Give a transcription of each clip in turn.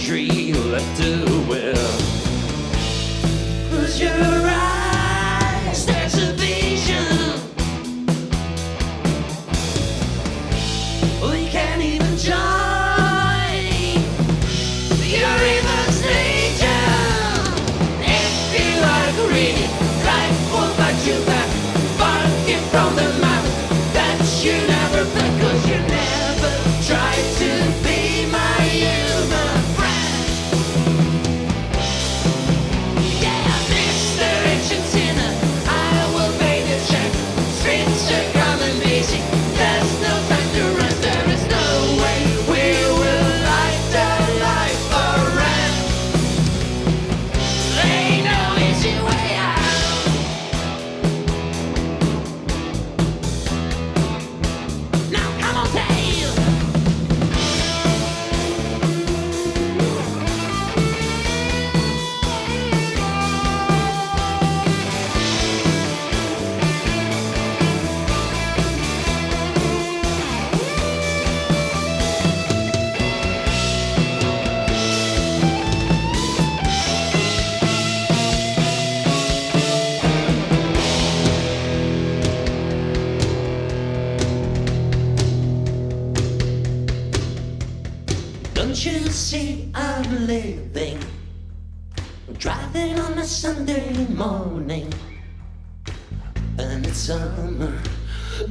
tree left to will. Close your eyes, there's a vision. We can't even join your evil's legion. If you are greedy, life will bite you back. Barking from the map that you never play, 'cause you never tried to be my human friend. Yeah, Mr. Argentina, I will pay the check. Streets are coming busy, there's no time to rest. There is no way we will light the life for rent. Ain't no easy way out. Now come on, Dave. Don't you see I'm living, driving on a Sunday morning, and it's summer,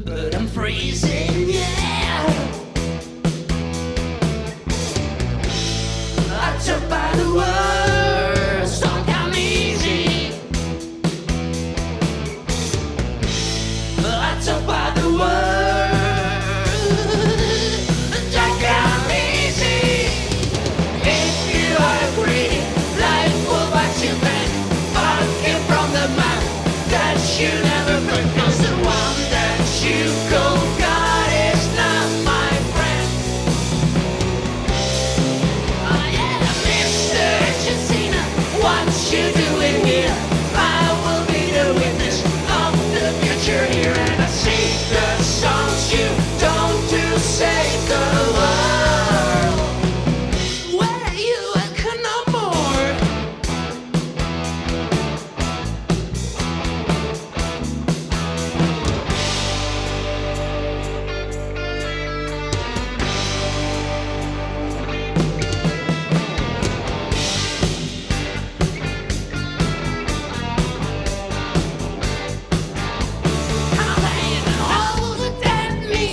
but I'm freezing, yeah. I took by the words, don't come easy. I took by the words, don't come easy. If you are greedy, life will bite you back. Barking from the map that you never break, 'cause the one that you call God is not my friend. Oh yeah, Mr. Argentina, what you doing here? I will be the witness of the future here, and I sing the songs you don't to save the world. Where you at no more? Come on, older than me,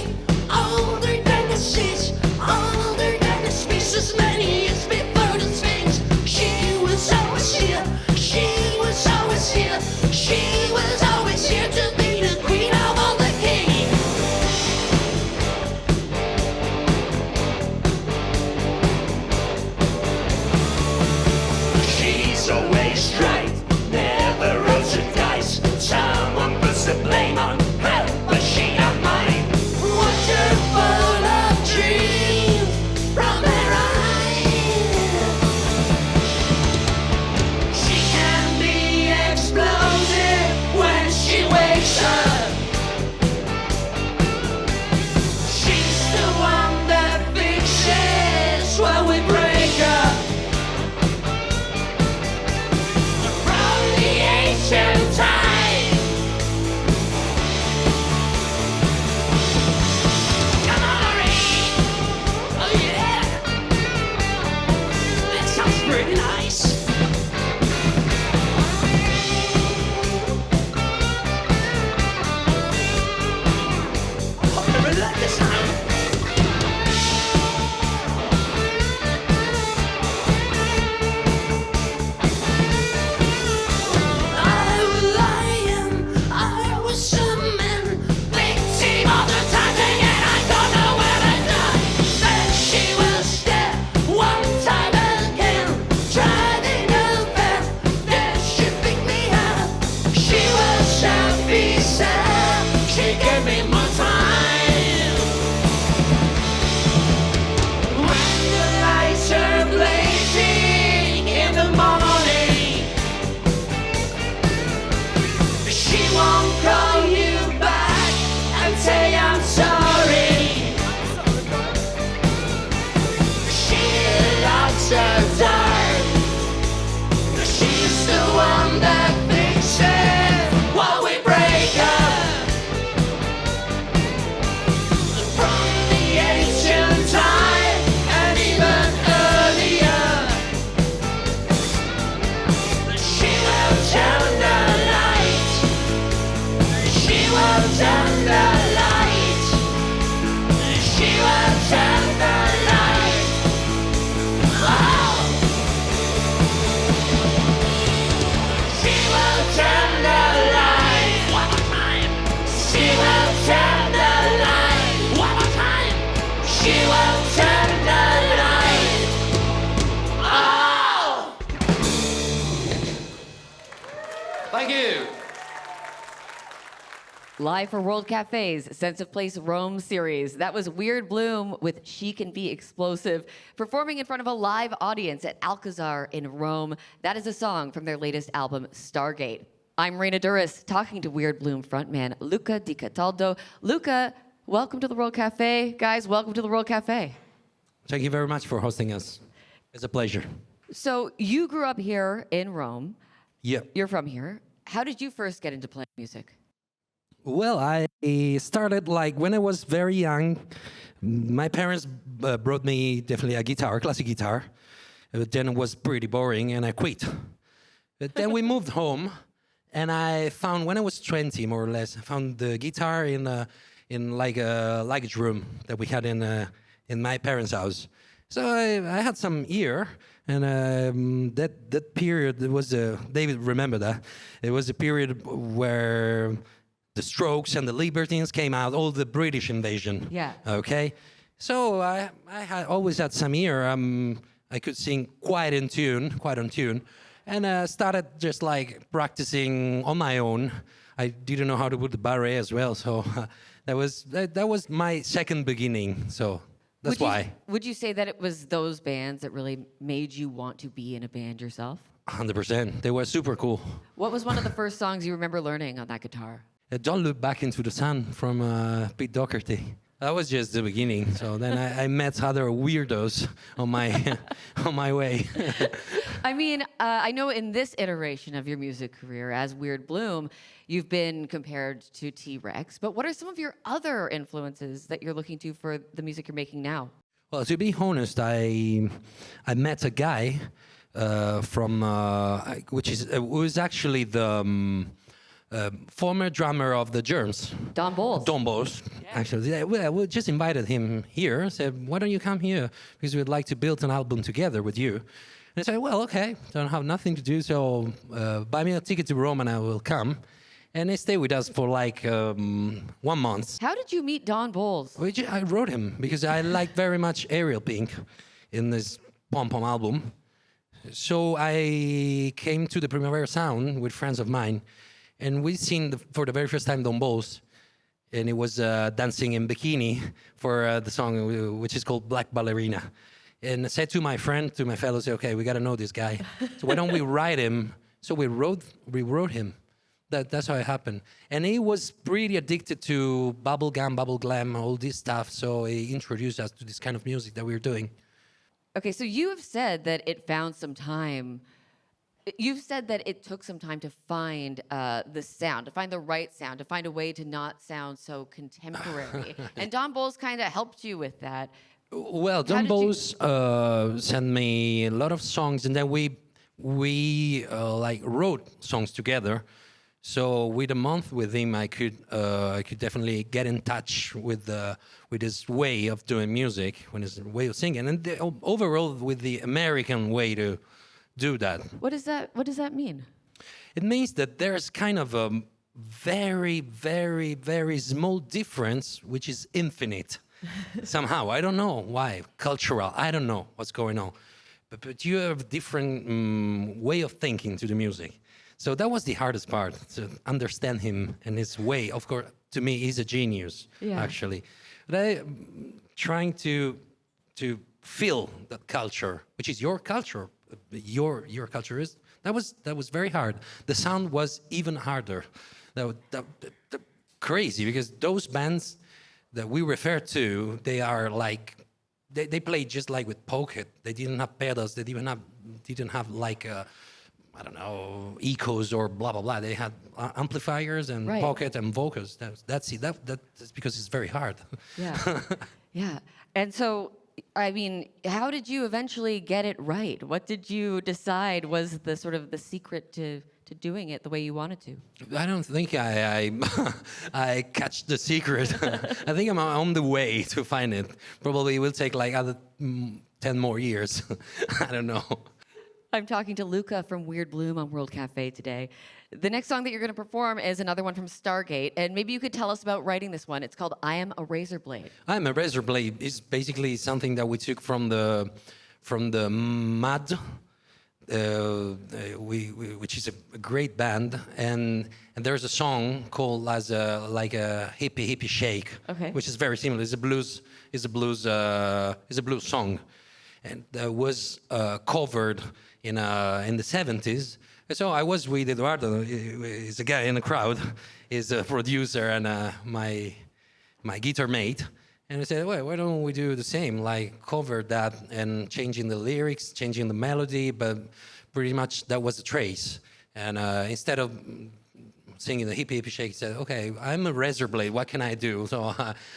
older than the seas, older than the species, many years before the Sphinx. She was always here, she was always here, she was always here to be the queen of all the kings. She's always right, never rolls the dice. Someone puts the blame on her, but she not mine. Waterfall of dreams from her eyes. She can be explosive when she wakes up. She's the one that fixes when we break up. From the ancient time. Come on, Marie. Oh yeah. That sounds pretty nice. Hope you really like this sound. I was lying, I was a man, victim of the timing, and I don't know where I died. Then she was there, one time again, so dark. She's the one that fixes while we break up. From the ancient time and even earlier, she will turn the light. She will turn the light. She will turn the light. Oh! She will turn the light. One more time. She will turn the light. One more time. She will turn the light. Oh! Thank you. Live for World Cafe's Sense of Place Rome series. That was Weird Bloom with She Can Be Explosive, performing in front of a live audience at Alcazar in Rome. That is a song from their latest album, Stargate. I'm Raina Douris, talking to Weird Bloom frontman Luca Di Cataldo. Luca, welcome to the World Cafe. Guys, welcome to the World Cafe. Thank you very much for hosting us. It's a pleasure. So you grew up here in Rome. Yeah. You're from here. How did you first get into playing music? Well, I started like when I was very young. My parents brought me definitely a guitar, classic guitar. But then it was pretty boring and I quit. But then we moved home and I found, when I was 20 more or less, I found the guitar in like a luggage room that we had in my parents' house. So I had some ear, and that period, it was David remember that, it was a period where the Strokes and the Libertines came out, all the British invasion. Yeah. Okay. So I had always had some ear. I could sing quite on tune, and started just like practicing on my own. I didn't know how to put the barre as well, so that was my second beginning. So that's why. Would you say that it was those bands that really made you want to be in a band yourself? 100%. They were super cool. What was one of the first songs you remember learning on that guitar? Don't Look Back into the Sun from Pete Doherty. That was just the beginning. So then I met other weirdos on my on my way. I mean, I know in this iteration of your music career as Weird Bloom, you've been compared to T-Rex. But what are some of your other influences that you're looking to for the music you're making now? Well, to be honest, I met a guy from who's actually the former drummer of the Germs. Don Bowles. Don Bowles, actually. Yeah, we just invited him here, said, why don't you come here? Because we'd like to build an album together with you. And I said, well, okay, don't have nothing to do, so buy me a ticket to Rome and I will come. And he stayed with us for like 1 month. How did you meet Don Bowles? I wrote him because I like very much Ariel Pink in this Pom Pom album. So I came to the Primavera Sound with friends of mine, and we seen for the very first time Don Bowles, and he was dancing in bikini for the song, which is called Black Ballerina. And I said to my friend, to my fellow, okay, we got to know this guy. So why don't we write him? So we wrote him. That's how it happened. And he was pretty addicted to bubblegum, bubble glam, all this stuff. So he introduced us to this kind of music that we were doing. Okay, so you have said that it found some time. You've said that it took some time to find the sound, to find the right sound, to find a way to not sound so contemporary. And Don Bowles kind of helped you with that. Well, Don Bowles sent me a lot of songs, and then we like wrote songs together. So with a month with him, I could definitely get in touch with his way of doing music, with his way of singing, and overall with the American way to do that. What does that mean? It means that there's kind of a very, very, very small difference, which is infinite. Somehow, I don't know why. Cultural, I don't know what's going on, but you have a different way of thinking to the music. So that was the hardest part, to understand him and his way. Of course, to me, he's a genius, actually. But I'm trying to feel that culture, which is your culture. Your culture is that was very hard. The sound was even harder. That crazy, because those bands that we refer to, they are like they played just like with pocket. They didn't have pedals. They didn't have like I don't know, echoes or blah blah blah. They had amplifiers and Right. pocket and vocals. That's it. That's because it's very hard. Yeah. Yeah. And so, I mean, how did you eventually get it right? What did you decide was the sort of the secret to doing it the way you wanted to? I don't think I catch the secret. I think I'm on the way to find it. Probably it will take like other 10 more years. I don't know. I'm talking to Luca from Weird Bloom on WorldCafe today. The next song that you're going to perform is another one from Stargate, and maybe you could tell us about writing this one. It's called I Am A Razorblade. I'm a Razorblade is basically something that we took from the Mud, which is a great band, and there's a song called as like a hippie shake, Okay. which is very similar. It's a blues song, and was covered in the 70s. So I was with Eduardo. He's a guy in the crowd. He's a producer and my guitar mate. And I said, well, why don't we do the same? Like cover that and changing the lyrics, changing the melody, but pretty much that was the trace. And instead of singing the hippie shake, he said, okay, I'm a Razorblade, what can I do? So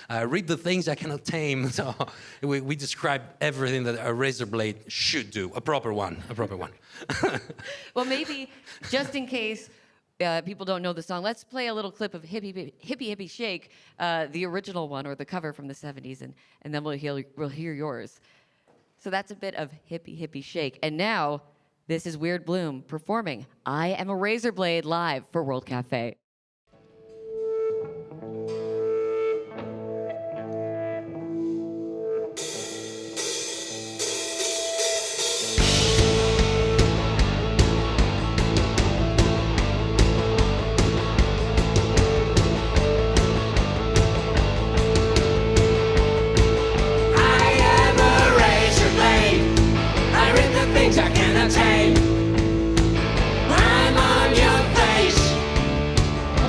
I read the things I cannot tame. So we describe everything that a Razorblade should do, a proper one. Well, maybe just in case people don't know the song, let's play a little clip of Hippie Shake, the original one or the cover from the 70s, and then we'll hear yours. So that's a bit of Hippie Shake. And now, this is Weird Bloom performing I Am A Razorblade live for WorldCafe. I cannot tame. I'm on your face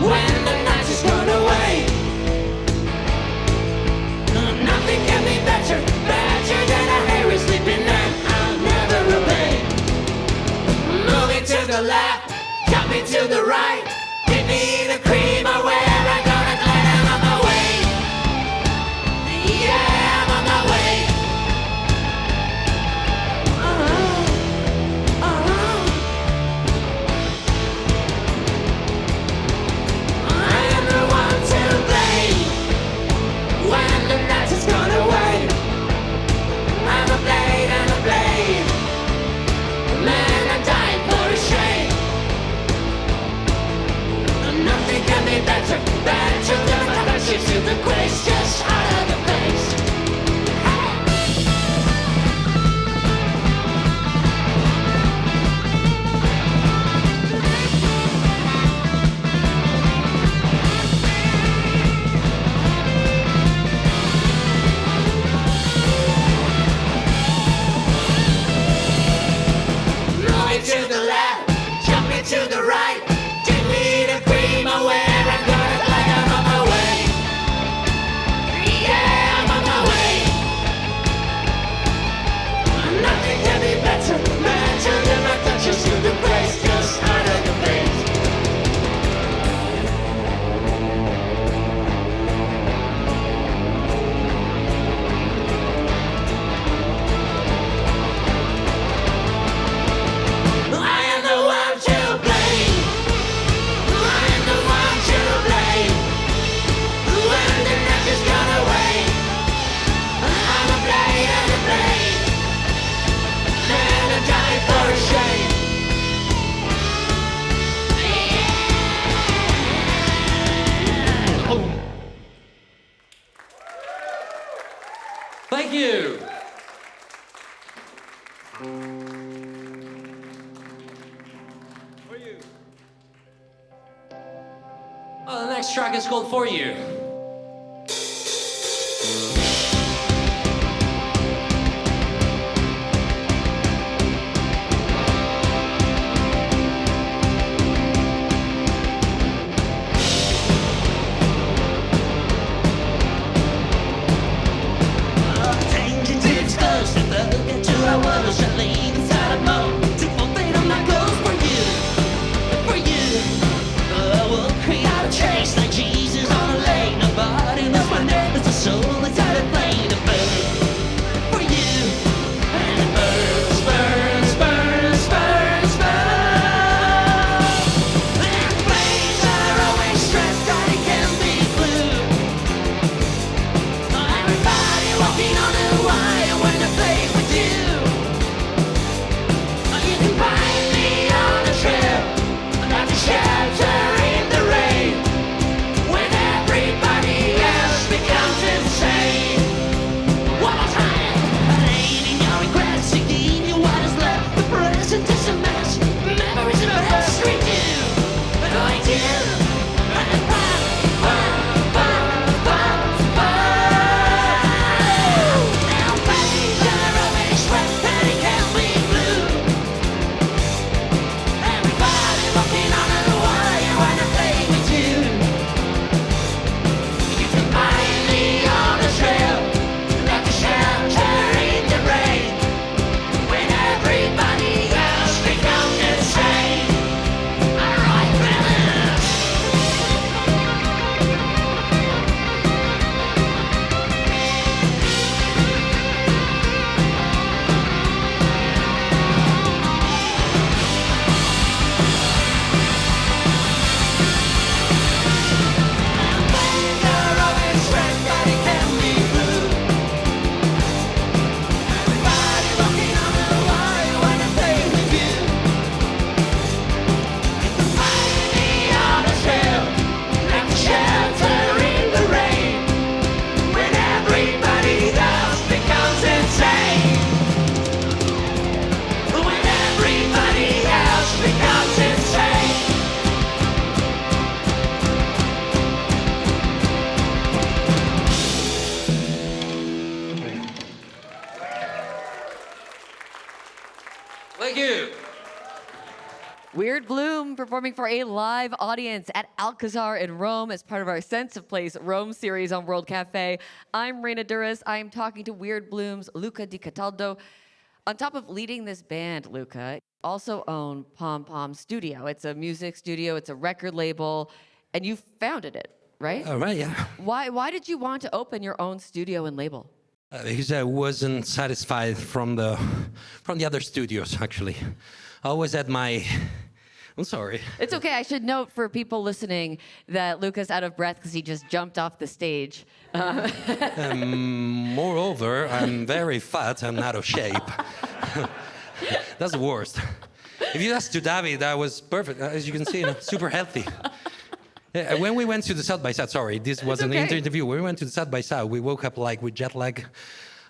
when the night is gone away. Nothing can be better than a hairy sleeping man. I'll never obey. Moving to the left, jumping to the right. Give me the cream or where I'm gonna glide. I'm on my way. Yeah, I'm on my way. Better than my touches to the grace just out of the face. Moving to the left, jumping to the right. Give me the cream away. To the place just out of the face. I am the one to blame. I am the one to blame. When the night has gone away, I'm a blade and a blade. And I die for shame. Thank you. For you. Well, the next track is called For You. Take it Thank you. Weird Bloom performing for a live audience at Alcazar in Rome as part of our Sense of Place Rome series on WorldCafe. I'm Raina Douris. I'm talking to Weird Bloom's Luca Di Cataldo. On top of leading this band, Luca, you also own Pom Pom Studio. It's a music studio, it's a record label, and you founded it, right? Right, yeah. Why did you want to open your own studio and label? Because I wasn't satisfied from the other studios, actually. I always had my... I'm sorry. It's okay. I should note for people listening that Luca's out of breath because he just jumped off the stage. Moreover, I'm very fat and out of shape. That's the worst. If you ask to David, I was perfect. As you can see, super healthy. When we went to the South by South, sorry, this wasn't an interview. When we went to the South by South, we woke up like with jet lag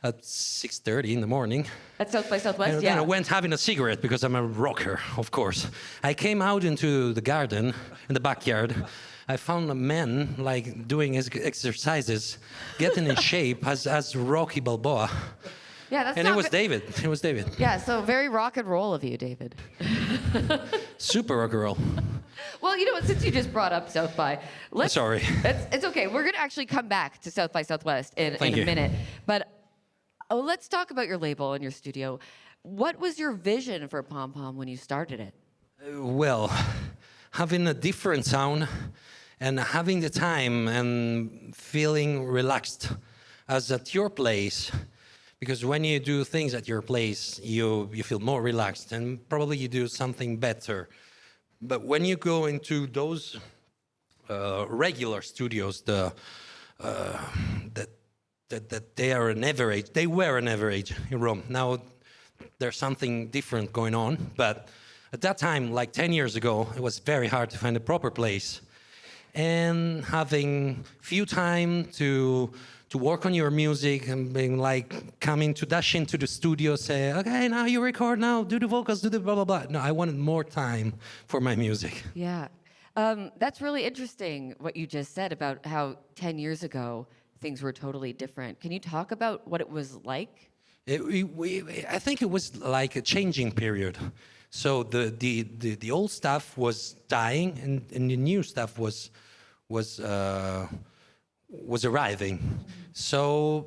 at 6:30 in the morning. At South by Southwest, And then I went having a cigarette because I'm a rocker, of course. I came out into the garden, in the backyard. I found a man like doing his exercises, getting in shape as Rocky Balboa. Yeah, that's And not it was David. It was David. Yeah, so very rock and roll of you, David. Super rock and roll. Well, you know what? Since you just brought up South by, Sorry. It's okay. We're gonna actually come back to South by Southwest in Thank a you. minute, but let's talk about your label and your studio. What was your vision for Pom Pom when you started it? Well, having a different sound and having the time and feeling relaxed as at your place. Because when you do things at your place, you feel more relaxed and probably you do something better. But when you go into those regular studios, that they are an average, they were an average in Rome. Now there's something different going on, but at that time, like 10 years ago, it was very hard to find a proper place. And having few time to work on your music and being like coming to dash into the studio, say, okay, now you record, now do the vocals, do the blah, blah, blah. No, I wanted more time for my music. Yeah. That's really interesting what you just said about how 10 years ago things were totally different. Can you talk about what it was like? I think it was like a changing period. So the old stuff was dying and the new stuff was arriving. So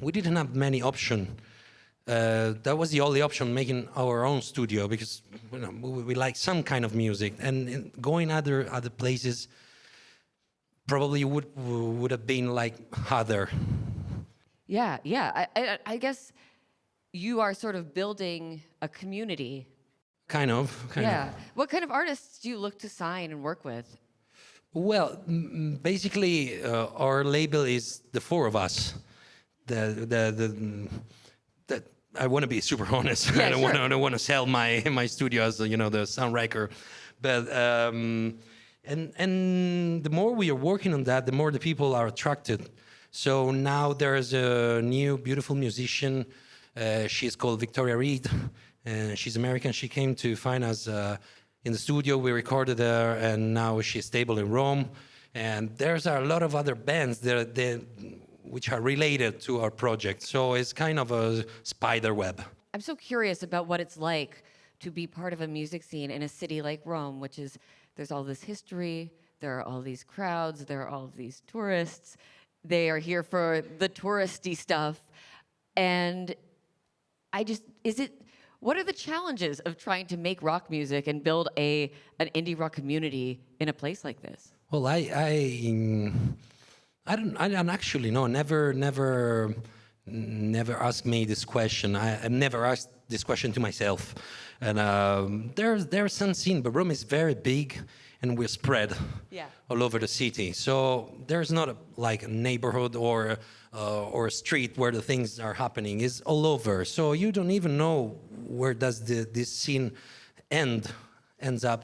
we didn't have many options. That was the only option, making our own studio, because we like some kind of music, and going other places probably would have been like harder. Yeah. I guess you are sort of building a community. Kind of. What kind of artists do you look to sign and work with? Well, basically, our label is the four of us. I want to be super honest. Yeah, I don't sure. want to sell my studio as the sound wrecker, but and the more we are working on that, the more the people are attracted. So now there's a new beautiful musician. She's called Victoria Reed. She's American. She came to find us in the studio. We recorded her, and now she's stable in Rome. And there's a lot of other bands which are related to our project. So it's kind of a spider web. I'm so curious about what it's like to be part of a music scene in a city like Rome, which is, there's all this history, there are all these crowds, there are all of these tourists. They are here for the touristy stuff. And what are the challenges of trying to make rock music and build an indie rock community in a place like this? Well, I don't actually know. Never asked me this question. I've never asked this question to myself. And there's some scene, but Rome is very big, and we're spread all over the city. So there's not a neighborhood or a street where the things are happening. It's all over. So you don't even know where does this scene ends up.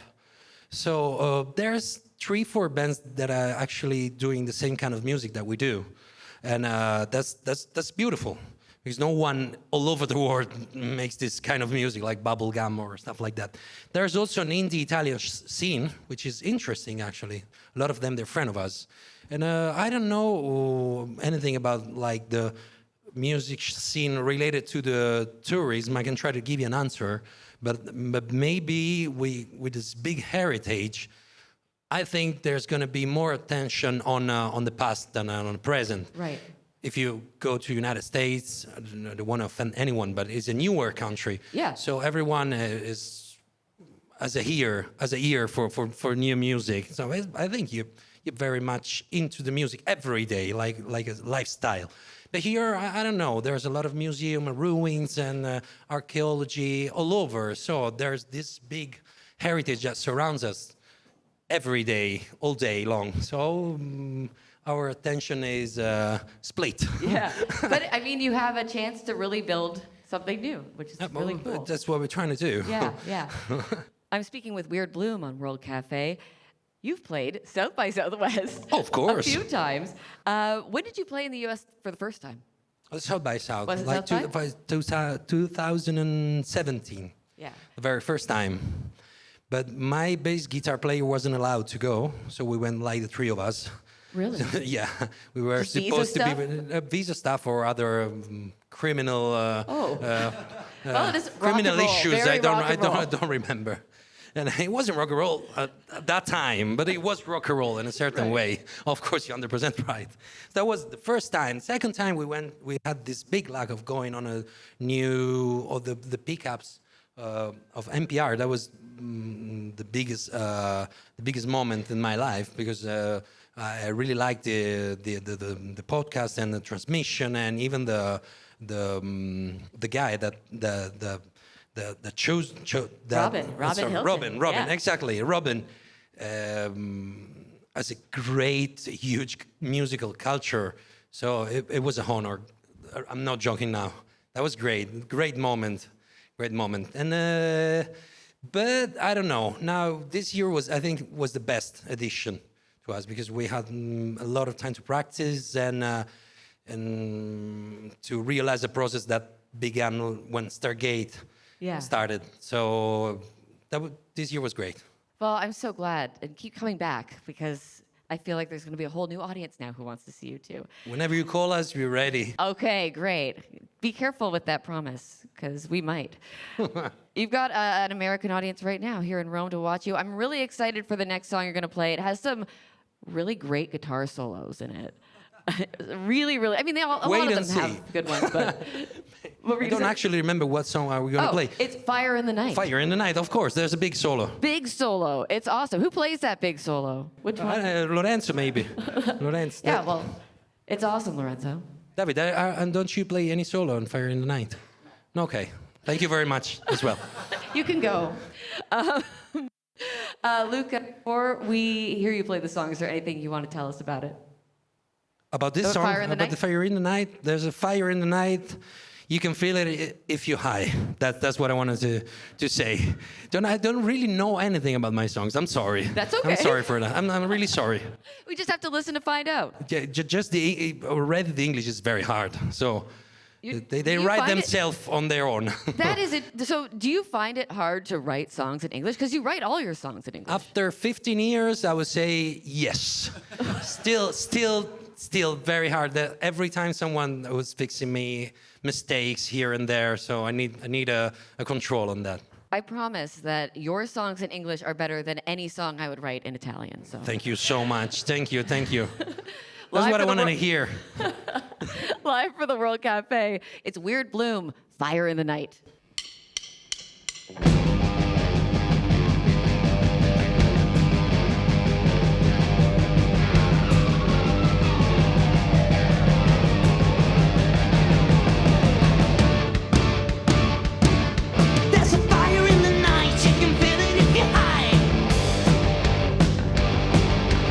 So there's 3-4 bands that are actually doing the same kind of music that we do, and that's beautiful, because no one all over the world makes this kind of music, like bubblegum or stuff like that. There's also an indie Italian scene, which is interesting actually. A lot of them, they're friends of us, and I don't know anything about like the music scene related to the tourism, I can try to give you an answer. But maybe with this big heritage, I think there's going to be more attention on the past than on the present. Right. If you go to United States, I don't want to offend anyone, but it's a newer country. Yeah. So everyone is as a ear for new music. So I think you're very much into the music every day, like a lifestyle. But here, I don't know. There's a lot of museum ruins and archaeology all over. So there's this big heritage that surrounds us every day, all day long. So our attention is split. Yeah, but I mean, you have a chance to really build something new, which is really cool. That's what we're trying to do. Yeah, yeah. I'm speaking with Weird Bloom on World Cafe. You've played South by Southwest. Oh, of course. A few times. When did you play in the U.S. for the first time? South by South. Was it like South by? 2017. Yeah. The very first time. But my bass guitar player wasn't allowed to go, so we went like the three of us. Really? Yeah, we were Just visa supposed to stuff? be visa stuff or other criminal Well, it is rock criminal and roll. issues. Very I rock and roll. don't remember. And it wasn't rock and roll at that time, but it was rock and roll in a certain way. Of course, you're 100% right. That was the first time. Second time we had this big luck of going on a new, or the pickups of NPR. That was the biggest moment in my life, because I really liked the podcast and the transmission, and even the guy that chose that Robin Hilton. Robin, Yeah. exactly. Robin has a great, huge musical culture. So it was a honor. I'm not joking now. That was great moment. And but I don't know. Now this year I think was the best edition to us, because we had a lot of time to practice and to realize the process that began when Stargate started. So this year was great. Well, I'm so glad, and keep coming back, because I feel like there's going to be a whole new audience now who wants to see you too. Whenever you call us, we're ready. Okay, great. Be careful with that promise, because we might. You've got an American audience right now here in Rome to watch you. I'm really excited for the next song you're going to play. It has some really great guitar solos in it. Really. I mean, a lot of them have good ones, but I don't actually remember what song are we going to play. It's Fire in the Night. Fire in the Night, of course. There's a big solo. Big solo. It's awesome. Who plays that big solo? Which one? Lorenzo, maybe. Lorenzo. Yeah, well, it's awesome, Lorenzo. David, and don't you play any solo on Fire in the Night? Okay. Thank you very much as well. You can go. Luca, before we hear you play the song, is there anything you want to tell us about it? About this song, about the Fire in the Night, there's a fire in the night. You can feel it if you're high. That's what I wanted to say. I don't really know anything about my songs. I'm sorry. That's okay. I'm sorry for that. I'm really sorry. We just have to listen to find out. Yeah, just already the English is very hard. So they write themselves on their own. That is it. So do you find it hard to write songs in English? Because you write all your songs in English. After 15 years, I would say yes. Still very hard. Every time someone was fixing me mistakes here and there, so I need a control on that. I promise that your songs in English are better than any song I would write in Italian. So thank you so much. Thank you. That's what I wanted to hear. Live for the World Cafe, it's Weird Bloom, Fire in the Night. There's a fire in the night, you can feel it if you're high.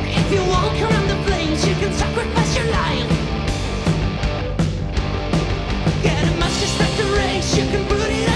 If you walk around the flames, you can sacrifice your life. Get a much to spread the race, you can put it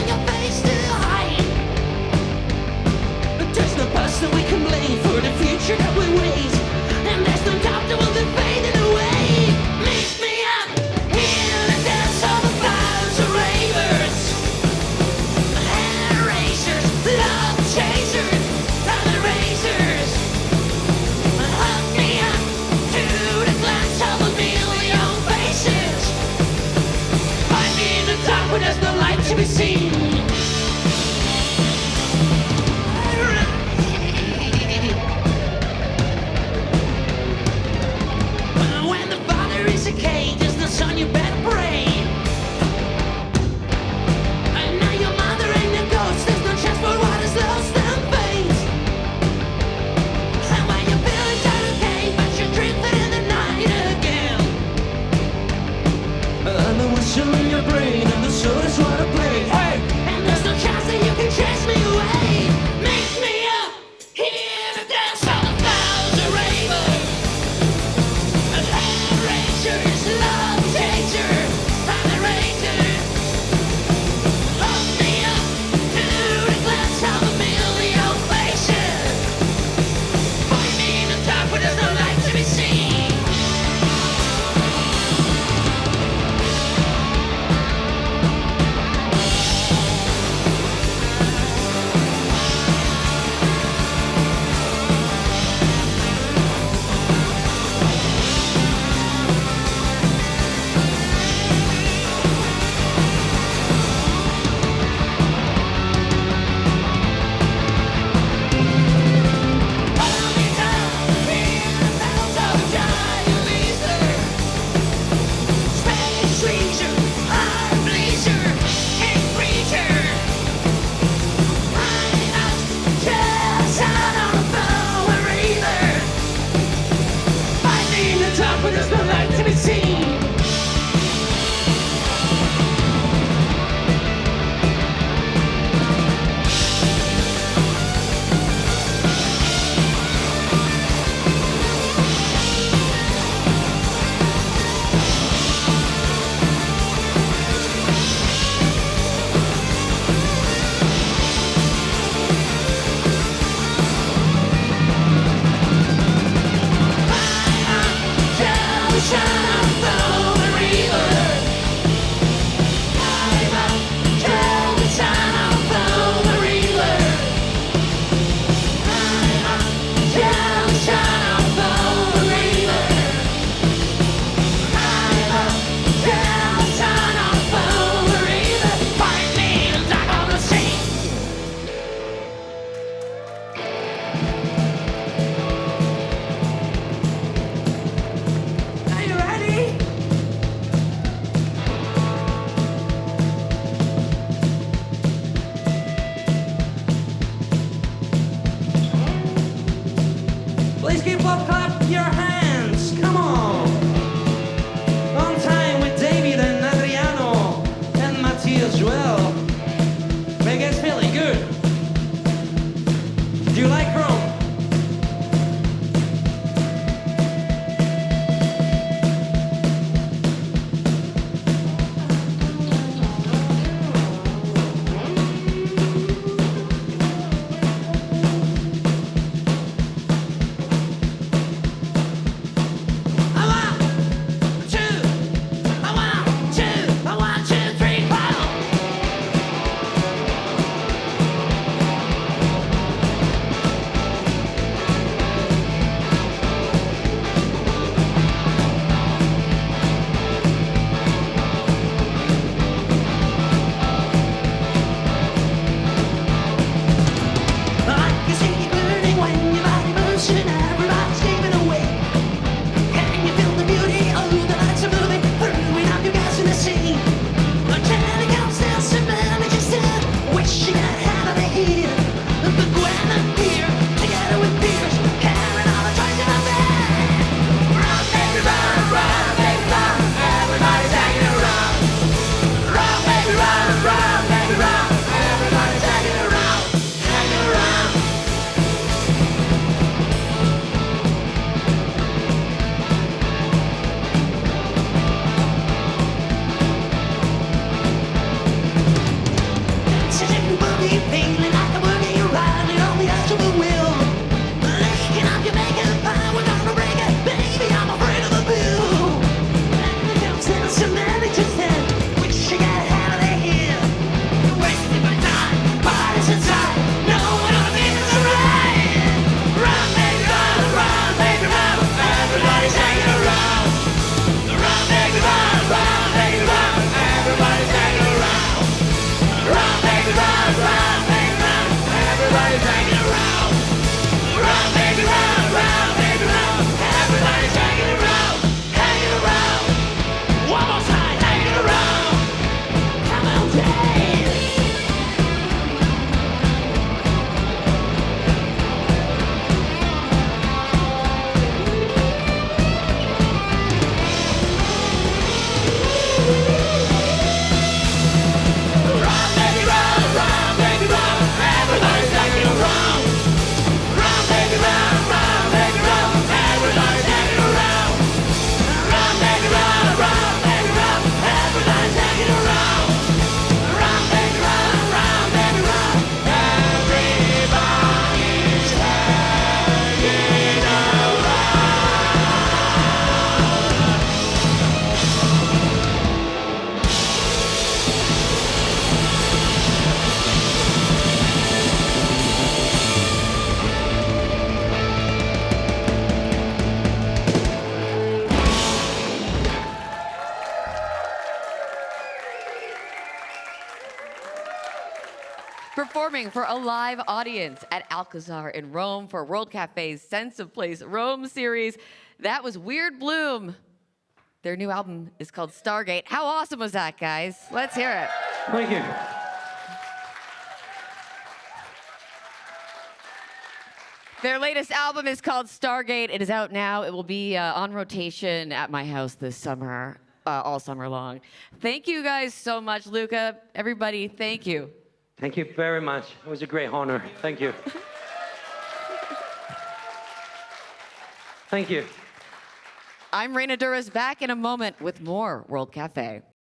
performing for a live audience at Alcazar in Rome for WorldCafe's Sense of Place Rome series. That was Weird Bloom. Their new album is called Stargate. How awesome was that, guys? Let's hear it. Thank you. Their latest album is called Stargate. It is out now. It will be on rotation at my house this summer, all summer long. Thank you guys so much, Luca. Everybody, thank you. Thank you very much. It was a great honor. Thank you. Thank you. I'm Raina Douris, back in a moment with more World Cafe.